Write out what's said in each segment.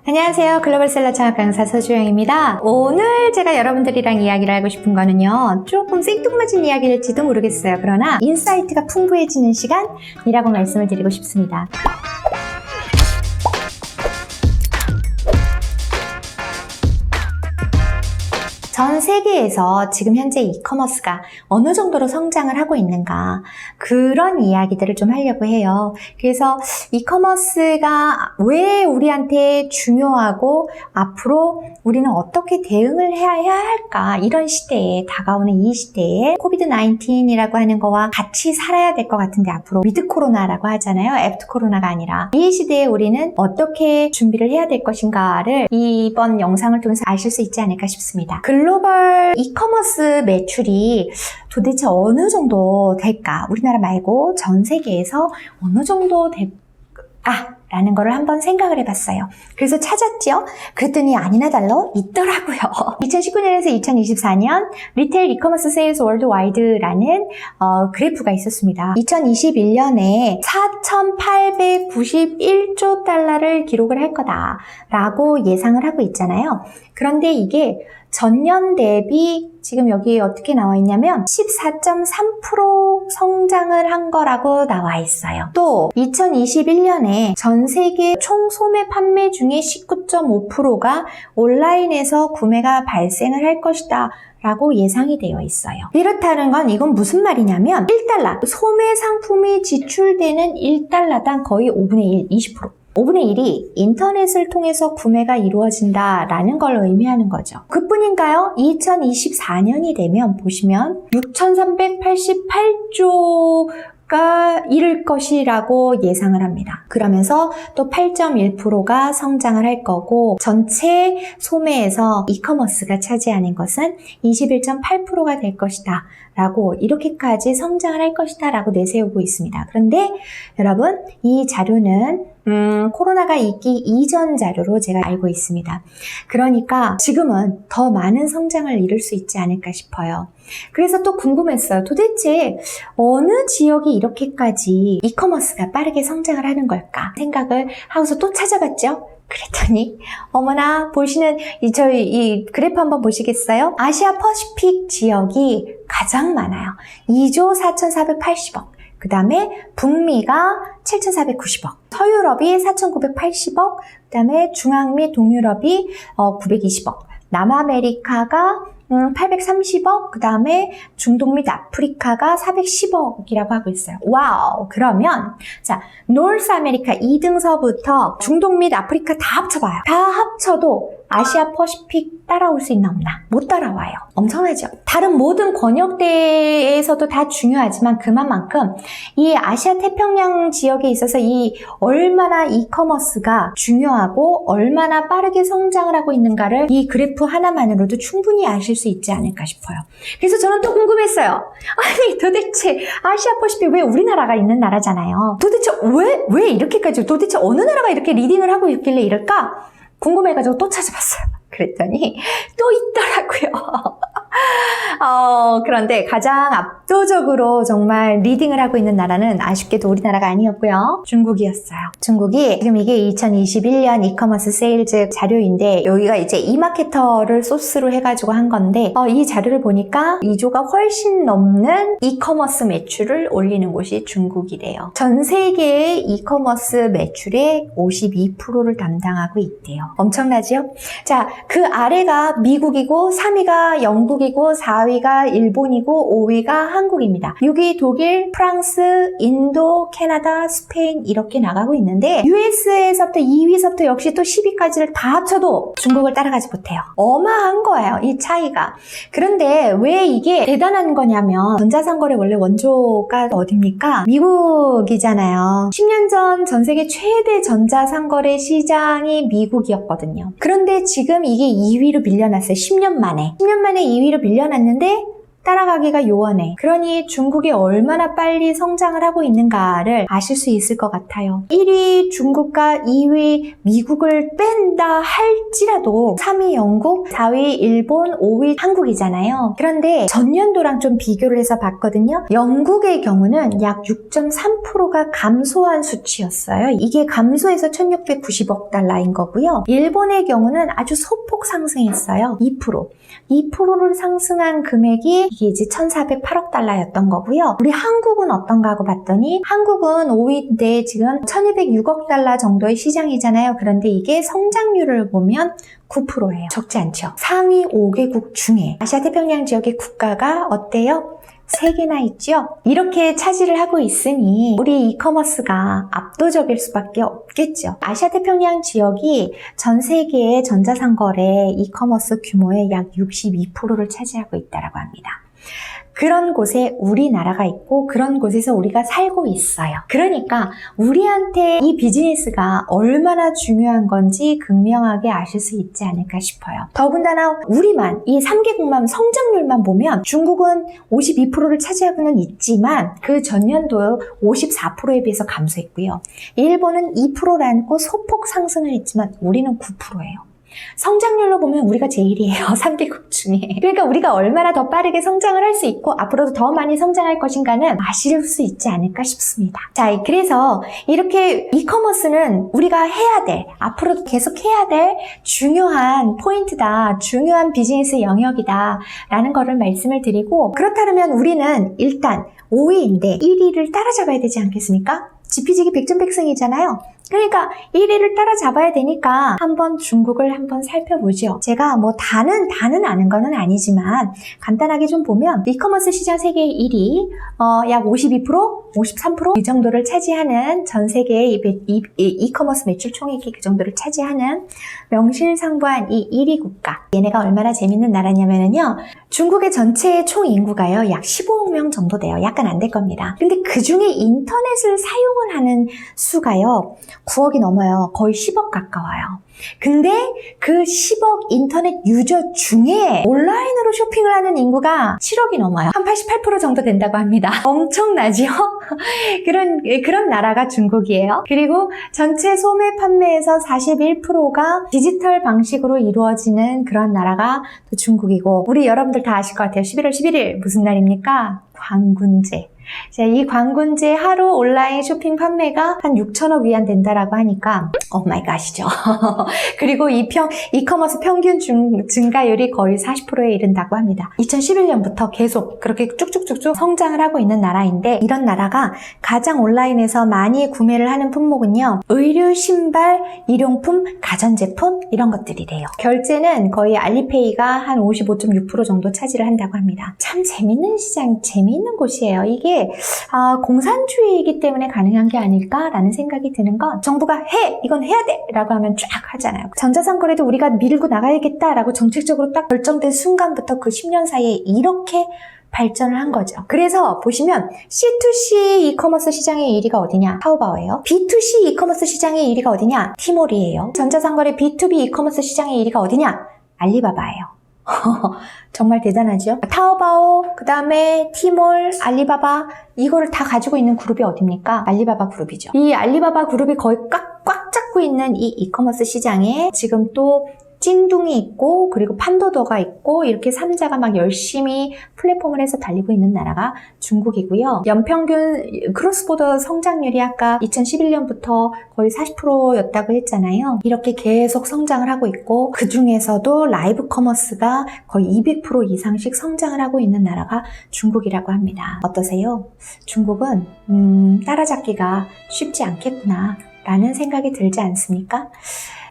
안녕하세요. 글로벌셀러 창업 강사 서주영입니다. 오늘 제가 여러분들이랑 이야기를 하고 싶은 거는요, 조금 생뚱맞은 이야기일지도 모르겠어요. 그러나 인사이트가 풍부해지는 시간이라고 말씀을 드리고 싶습니다. 전 세계에서 지금 현재 이커머스가 어느 정도로 성장을 하고 있는가, 그런 이야기들을 좀 하려고 해요. 그래서 이커머스가 왜 우리한테 중요하고 앞으로 우리는 어떻게 대응을 해야 할까, 이런 시대에, 다가오는 이 시대에 코비드 19이라고 하는 거와 같이 살아야 될 것 같은데, 앞으로 위드 코로나라고 하잖아요. 애프터 코로나가 아니라 이 시대에 우리는 어떻게 준비를 해야 될 것인가를 이번 영상을 통해서 아실 수 있지 않을까 싶습니다. 글로벌 이커머스 매출이 도대체 어느 정도 될까? 우리나라 말고 전 세계에서 어느 정도 될까? 라는 거를 한번 생각을 해봤어요. 그래서 찾았죠. 그랬더니 아니나 달러 있더라고요. 2019년에서 2024년 리테일 이커머스 세일즈 월드와이드라는 그래프가 있었습니다. 2021년에 4,891조 달러를 기록을 할 거다라고 예상을 하고 있잖아요. 그런데 이게 전년 대비 지금 여기 어떻게 나와 있냐면 14.3% 성장을 한 거라고 나와 있어요. 또 2021년에 전 세계 총 소매 판매 중에 19.5%가 온라인에서 구매가 발생을 할 것이다 라고 예상이 되어 있어요. 이렇다는 건 이건 무슨 말이냐면 1달러, 소매 상품이 지출되는 1달러당 거의 5분의 1, 20%. 5분의 1이 인터넷을 통해서 구매가 이루어진다라는 걸 의미하는 거죠. 그뿐인가요? 2024년이 되면 보시면 6,388조가 이를 것이라고 예상을 합니다. 그러면서 또 8.1%가 성장을 할 거고, 전체 소매에서 이커머스가 차지하는 것은 21.8%가 될 것이다 라고, 이렇게까지 성장을 할 것이다 라고 내세우고 있습니다. 그런데 여러분, 이 자료는 코로나가 있기 이전 자료로 제가 알고 있습니다. 그러니까 지금은 더 많은 성장을 이룰 수 있지 않을까 싶어요. 그래서 또 궁금했어요. 도대체 어느 지역이 이렇게까지 이커머스가 빠르게 성장을 하는 걸까 생각을 하고서 또 찾아봤죠. 그랬더니 어머나, 보시는 저희 이 그래프 한번 보시겠어요? 아시아 퍼시픽 지역이 가장 많아요. 2조 4,480억. 그 다음에 북미가 7,490억, 서유럽이 4,980억, 그 다음에 중앙 및 동유럽이 920억, 남아메리카가 830억, 그 다음에 중동 및 아프리카가 410억이라고 하고 있어요. 와우! 그러면 자, 노스 아메리카 2등서부터 중동 및 아프리카 다 합쳐봐요. 다 합쳐도 아시아 퍼시픽 따라올 수 있나 없나? 못 따라와요. 엄청나죠? 다른 모든 권역대에서도 다 중요하지만 그만큼 이 아시아 태평양 지역에 있어서 이 얼마나 이커머스가 중요하고 얼마나 빠르게 성장을 하고 있는가를 이 그래프 하나만으로도 충분히 아실 수 있지 않을까 싶어요. 그래서 저는 또 궁금했어요. 아니, 도대체 아시아 퍼시픽, 왜 우리나라가 있는 나라잖아요. 도대체 왜 이렇게까지, 도대체 어느 나라가 이렇게 리딩을 하고 있길래 이럴까? 궁금해가지고 또 찾아봤어요. 그랬더니 또 있더라고요. 그런데 가장 압도적으로 정말 리딩을 하고 있는 나라는 아쉽게도 우리나라가 아니었고요. 중국이었어요. 중국이 지금 이게 2021년 이커머스 세일즈 자료인데, 여기가 이제 이마케터를 소스로 해가지고 한 건데, 이 자료를 보니까 2조가 훨씬 넘는 이커머스 매출을 올리는 곳이 중국이래요. 전 세계의 이커머스 매출의 52%를 담당하고 있대요. 엄청나죠? 자, 그 아래가 미국이고 3위가 영국이고 4위가 일본이고 5위가 한국입니다. 6위 독일, 프랑스, 인도, 캐나다, 스페인 이렇게 나가고 있는데, US에서부터 2위서부터 역시 또 10위까지를 다 합쳐도 중국을 따라가지 못해요. 어마한 거예요, 이 차이가. 그런데 왜 이게 대단한 거냐면, 전자상거래 원래 원조가 어딥니까? 미국이잖아요. 10년 전 전 세계 최대 전자상거래 시장이 미국이었거든요. 그런데 지금 이게 2위로 밀려났어요. 10년 만에 2위로 밀려났는데 따라가기가 요원해. 그러니 중국이 얼마나 빨리 성장을 하고 있는가를 아실 수 있을 것 같아요. 1위 중국과 2위 미국을 뺀다 할지라도 3위 영국, 4위 일본, 5위 한국이잖아요. 그런데 전년도랑 좀 비교를 해서 봤거든요. 영국의 경우는 약 6.3%가 감소한 수치였어요. 이게 감소해서 1690억 달러인 거고요. 일본의 경우는 아주 소폭 상승했어요. 2%를 상승한 금액이 이게 이제 1408억 달러였던 거고요. 우리 한국은 어떤가 하고 봤더니 한국은 5위인데 지금 1206억 달러 정도의 시장이잖아요. 그런데 이게 성장률을 보면 9%예요. 적지 않죠. 상위 5개국 중에 아시아태평양 지역의 국가가 어때요? 3개나 있죠? 이렇게 차지를 하고 있으니 우리 이커머스가 압도적일 수밖에 없겠죠. 아시아태평양 지역이 전 세계의 전자상거래 이커머스 규모의 약 62%를 차지하고 있다고 합니다. 그런 곳에 우리나라가 있고 그런 곳에서 우리가 살고 있어요. 그러니까 우리한테 이 비즈니스가 얼마나 중요한 건지 극명하게 아실 수 있지 않을까 싶어요. 더군다나 우리만 이 3개국만 성장률만 보면 중국은 52%를 차지하고는 있지만 그 전년도 54%에 비해서 감소했고요. 일본은 2%라고 소폭 상승을 했지만 우리는 9%예요. 성장률로 보면 우리가 제일이에요. 3개국 중에. 그러니까 우리가 얼마나 더 빠르게 성장을 할 수 있고 앞으로도 더 많이 성장할 것인가는 아실 수 있지 않을까 싶습니다. 자, 그래서 이렇게 이커머스는 우리가 해야 될, 앞으로도 계속 해야 될 중요한 포인트다, 중요한 비즈니스 영역이다 라는 거를 말씀을 드리고, 그렇다면 우리는 일단 5위인데 1위를 따라잡아야 되지 않겠습니까? 지피지기 백전백승이잖아요. 그러니까 1위를 따라잡아야 되니까 한번 중국을 한번 살펴보죠. 제가 뭐 다는 아는 거는 아니지만 간단하게 좀 보면 이커머스 시장 세계 1위 약 52%, 53% 이 정도를 차지하는 전 세계의 이커머스 매출 총액이 그 정도를 차지하는 명실상부한 이 1위 국가. 얘네가 얼마나 재밌는 나라냐면요. 중국의 전체 총 인구가요. 약 15억 명 정도 돼요. 약간 안 될 겁니다. 근데 그 중에 인터넷을 사용을 하는 수가요. 9억이 넘어요. 거의 10억 가까워요. 근데 그 10억 인터넷 유저 중에 온라인으로 쇼핑을 하는 인구가 7억이 넘어요. 한 88% 정도 된다고 합니다. 엄청나죠? 그런 나라가 중국이에요. 그리고 전체 소매 판매에서 41%가 디지털 방식으로 이루어지는 그런 나라가 또 중국이고, 우리 여러분들 다 아실 것 같아요. 11월 11일 무슨 날입니까? 관군제. 자, 이 관군제 하루 온라인 쇼핑 판매가 한 6천억 위안 된다라고 하니까 오마이갓이죠. 그리고 이커머스 평균 증가율이 거의 40%에 이른다고 합니다. 2011년부터 계속 그렇게 쭉쭉쭉쭉 성장을 하고 있는 나라인데, 이런 나라가 가장 온라인에서 많이 구매를 하는 품목은요, 의류, 신발, 일용품, 가전제품 이런 것들이래요. 결제는 거의 알리페이가 한 55.6% 정도 차지를 한다고 합니다. 참 재밌는 시장, 재미있는 곳이에요. 이게 공산주의이기 때문에 가능한 게 아닐까라는 생각이 드는 건, 정부가 이건 해야 돼! 라고 하면 쫙 하잖아요. 전자상거래도 우리가 밀고 나가야겠다라고 정책적으로 딱 결정된 순간부터 그 10년 사이에 이렇게 발전을 한 거죠. 그래서 보시면 C2C 이커머스 시장의 1위가 어디냐? 타오바오예요. B2C 이커머스 시장의 1위가 어디냐? 티몰이에요. 전자상거래 B2B 이커머스 시장의 1위가 어디냐? 알리바바예요. 정말 대단하죠? 타오바오, 그 다음에 티몰, 알리바바, 이거를 다 가지고 있는 그룹이 어딥니까? 알리바바 그룹이죠. 이 알리바바 그룹이 거의 꽉 잡고 있는 이 이커머스 시장에 지금 또 찡둥이 있고, 그리고 판도더가 있고, 이렇게 3자가 막 열심히 플랫폼을 해서 달리고 있는 나라가 중국이고요. 연평균 크로스보더 성장률이 아까 2011년부터 거의 40%였다고 했잖아요. 이렇게 계속 성장을 하고 있고, 그 중에서도 라이브 커머스가 거의 200% 이상씩 성장을 하고 있는 나라가 중국이라고 합니다. 어떠세요? 중국은 따라잡기가 쉽지 않겠구나 라는 생각이 들지 않습니까?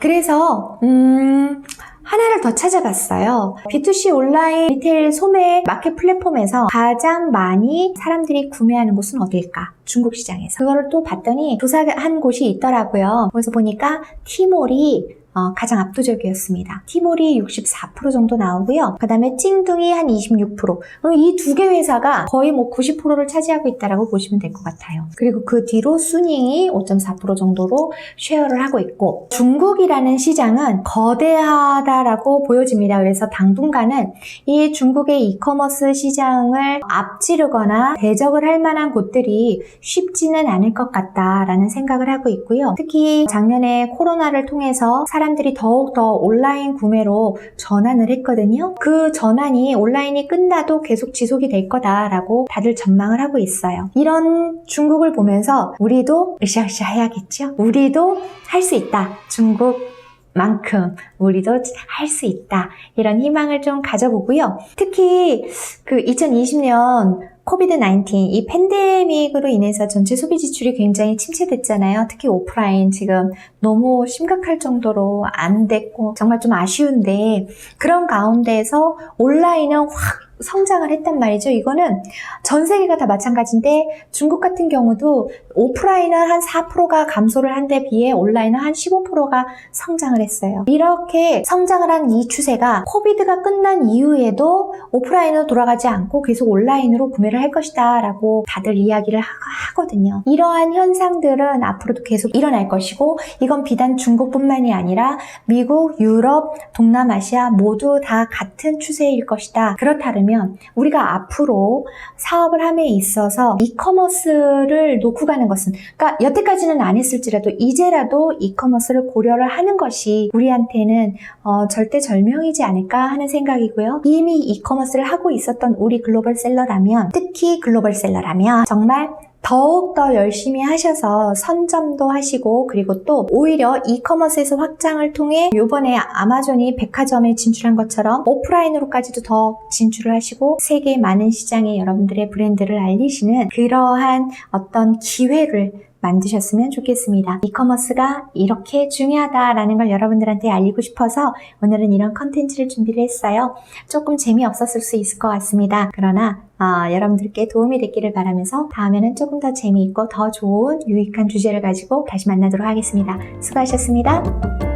그래서 하나를 더 찾아봤어요. B2C 온라인 리테일 소매 마켓 플랫폼에서 가장 많이 사람들이 구매하는 곳은 어딜까? 중국 시장에서. 그거를 또 봤더니 조사한 곳이 있더라고요. 그래서 보니까 티몰이 가장 압도적이었습니다. 티몰이 64% 정도 나오고요. 그 다음에 찡둥이 한 26%. 이 두 개 회사가 거의 뭐 90%를 차지하고 있다라고 보시면 될 것 같아요. 그리고 그 뒤로 수닝이 5.4% 정도로 쉐어를 하고 있고, 중국이라는 시장은 거대하다라고 보여집니다. 그래서 당분간은 이 중국의 이커머스 시장을 앞지르거나 대적을 할 만한 곳들이 쉽지는 않을 것 같다라는 생각을 하고 있고요. 특히 작년에 코로나를 통해서 사람들이 더욱더 온라인 구매로 전환을 했거든요. 그 전환이 온라인이 끝나도 계속 지속이 될 거다라고 다들 전망을 하고 있어요. 이런 중국을 보면서 우리도 으쌰으쌰 해야겠죠? 우리도 할 수 있다. 중국만큼 우리도 할 수 있다. 이런 희망을 좀 가져보고요. 특히 그 2020년 코비드-19 이 팬데믹으로 인해서 전체 소비 지출이 굉장히 침체됐잖아요. 특히 오프라인 지금 너무 심각할 정도로 안 됐고 정말 좀 아쉬운데, 그런 가운데에서 온라인은 확 성장을 했단 말이죠. 이거는 전 세계가 다 마찬가지인데 중국 같은 경우도 오프라인은 한 4%가 감소를 한 데 비해 온라인은 한 15%가 성장을 했어요. 이렇게 성장을 한 이 추세가 코비드가 끝난 이후에도 오프라인으로 돌아가지 않고 계속 온라인으로 구매를 할 것이다 라고 다들 이야기를 하거든요. 이러한 현상들은 앞으로도 계속 일어날 것이고, 이건 비단 중국뿐만이 아니라 미국, 유럽, 동남아시아 모두 다 같은 추세일 것이다. 그렇다면 우리가 앞으로 사업을 함에 있어서 이커머스를 놓고 가는 것은, 그러니까 여태까지는 안 했을지라도 이제라도 이커머스를 고려를 하는 것이 우리한테는 절대절명이지 않을까 하는 생각이고요. 이미 이커머스를 하고 있었던 우리 글로벌셀러라면, 특히 글로벌셀러라면 정말 더욱더 열심히 하셔서 선점도 하시고, 그리고 또 오히려 이커머스에서 확장을 통해 이번에 아마존이 백화점에 진출한 것처럼 오프라인으로까지도 더 진출을 하시고 세계 많은 시장에 여러분들의 브랜드를 알리시는 그러한 어떤 기회를 만드셨으면 좋겠습니다. 이커머스가 이렇게 중요하다라는 걸 여러분들한테 알리고 싶어서 오늘은 이런 컨텐츠를 준비를 했어요. 조금 재미없었을 수 있을 것 같습니다. 그러나 여러분들께 도움이 됐기를 바라면서 다음에는 조금 더 재미있고 더 좋은 유익한 주제를 가지고 다시 만나도록 하겠습니다. 수고하셨습니다.